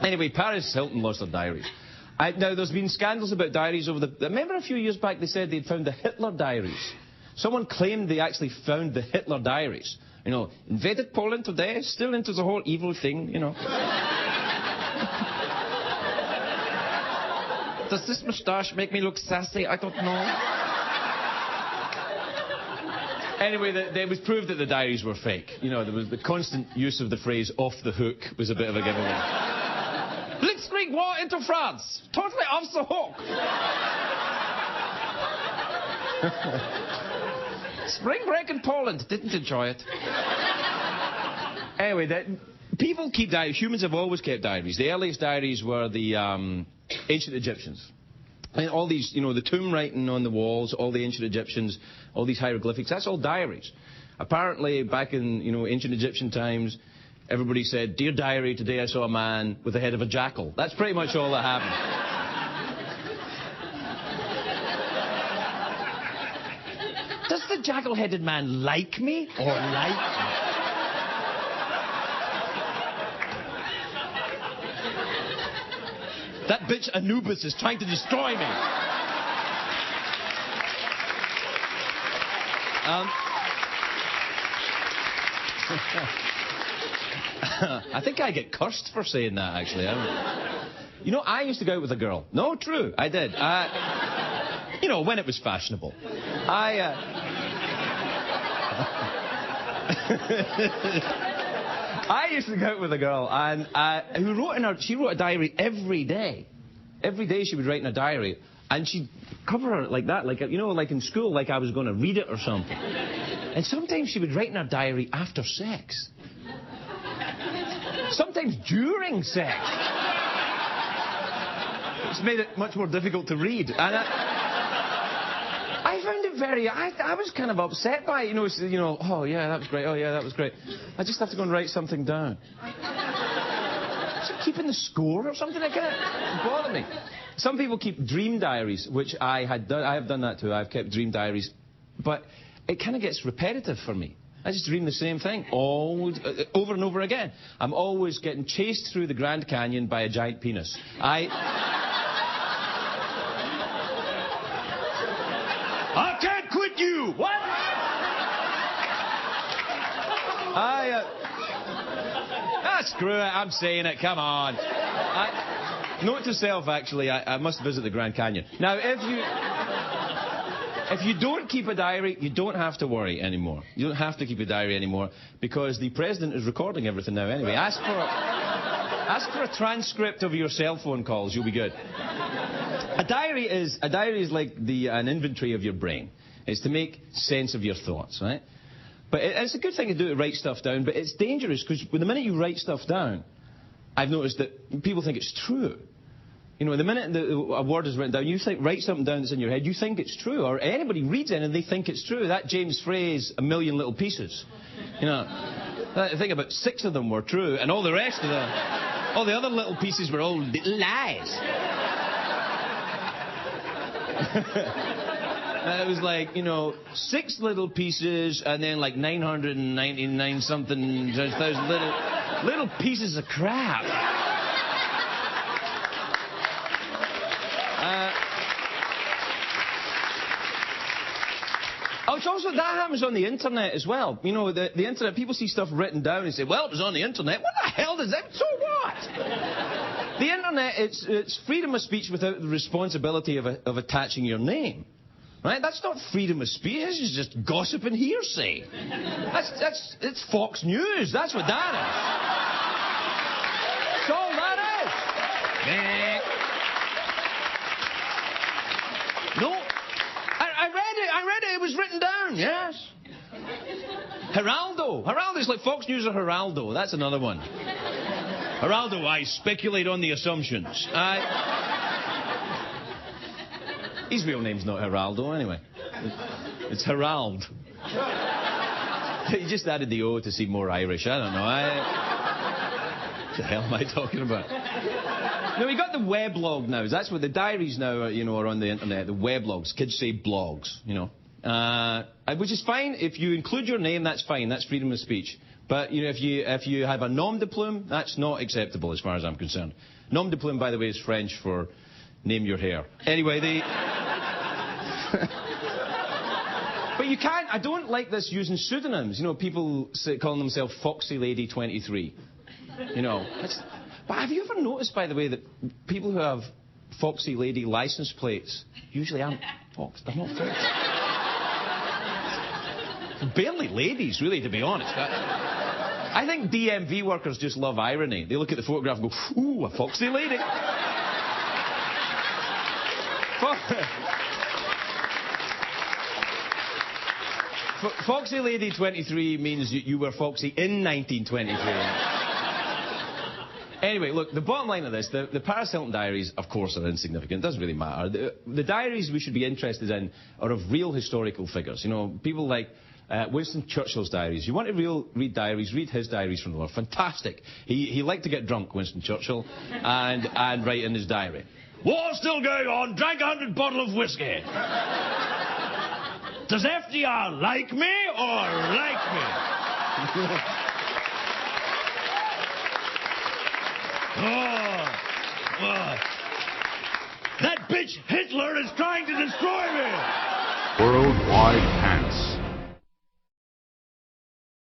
Anyway, Paris Hilton lost their diaries. Now, there's been scandals about diaries over the... Remember a few years back they said they'd found the Hitler diaries? Someone claimed they actually found the Hitler diaries. You know, invaded Poland today, still into the whole evil thing, you know. Does this moustache make me look sassy? I don't know. Anyway, it was proved that the diaries were fake. You know, there was the constant use of the phrase off the hook was a bit of a giveaway. Blitzkrieg war into France. Totally off the hook. Spring break in Poland. Didn't enjoy it. Anyway, people keep diaries. Humans have always kept diaries. The earliest diaries were the ancient Egyptians. And all these, you know, the tomb writing on the walls, all the ancient Egyptians, all these hieroglyphics, that's all diaries. Apparently, back in, you know, ancient Egyptian times, everybody said, "Dear diary, today I saw a man with the head of a jackal." That's pretty much all that happened. Does the jackal-headed man like me or like me? That bitch Anubis is trying to destroy me. I think I get cursed for saying that, actually. You know, I used to go out with a girl. No, true, I did. You know, when it was fashionable. I used to go out with a girl, and she wrote a diary every day. Every day she would write in a diary, and she'd cover it like that, like, you know, like in school, like I was going to read it or something. And sometimes she would write in her diary after sex. Sometimes during sex. It's made it much more difficult to read. And I found it very... I was kind of upset by it, you know, oh, yeah, that was great, oh, yeah, that was great. I just have to go and write something down. Is she keeping the score or something? It kind of bothered me. Some people keep dream diaries, which I have done that too. I've kept dream diaries. But it kind of gets repetitive for me. I just dream the same thing over and over again. I'm always getting chased through the Grand Canyon by a giant penis. I can't quit you! What? Screw it, I'm saying it, come on. Note to self, actually, I must visit the Grand Canyon. Now, if you don't keep a diary, you don't have to worry anymore. You don't have to keep a diary anymore, because the president is recording everything now anyway. Ask for a transcript of your cell phone calls, you'll be good. A diary is like an inventory of your brain. It's to make sense of your thoughts, right? But it's a good thing to do to write stuff down, but it's dangerous, because the minute you write stuff down, I've noticed that people think it's true. You know, the minute a word is written down, you write something down that's in your head, you think it's true, or anybody reads it and they think it's true. That James phrase, "a million little pieces," you know, I think about 6 of them were true, and all the rest of them, all the other little pieces were all little lies. It was like, you know, 6 little pieces, and then like 999 something thousand little pieces of crap. It's also, that happens on the internet as well. You know, the internet, people see stuff written down and say, well, it was on the internet. What the hell does that... So what? The internet, it's freedom of speech without the responsibility of attaching your name. Right? That's not freedom of speech. This is just gossip and hearsay. It's Fox News. That's what that is. That's all that is. No. I read it. It was written down. Yes. Heraldo. Heraldo is like Fox News or Heraldo. That's another one. Heraldo, I speculate on the assumptions. His real name's not Heraldo, anyway. It's Herald. He just added the O to seem more Irish. I don't know. What the hell am I talking about? No, we got the weblog now. That's what the diaries now, you know, are on the internet. The weblogs. Kids say blogs, you know. Which is fine. If you include your name, that's fine. That's freedom of speech. But, you know, if you have a nom de plume, that's not acceptable as far as I'm concerned. Nom de plume, by the way, is French for name your hair. Anyway, But you can't, I don't like this using pseudonyms. You know, people calling themselves Foxy Lady 23. You know. But have you ever noticed, by the way, that people who have Foxy Lady license plates usually aren't Fox. They're not Fox. Barely ladies, really, to be honest. I think DMV workers just love irony. They look at the photograph and go, ooh, a foxy lady. Foxy Lady 23 means you were foxy in 1923. Anyway, look, the bottom line of this, the Paris Hilton diaries, of course, are insignificant. It doesn't really matter. The diaries we should be interested in are of real historical figures. You know, people like Winston Churchill's diaries. You want to read diaries, read his diaries from the war. Fantastic. He liked to get drunk, Winston Churchill, and write in his diary. War still going on, drank 100 bottles of whiskey. Does FDR like me or like me? That bitch Hitler is trying to destroy me! Worldwide Pants.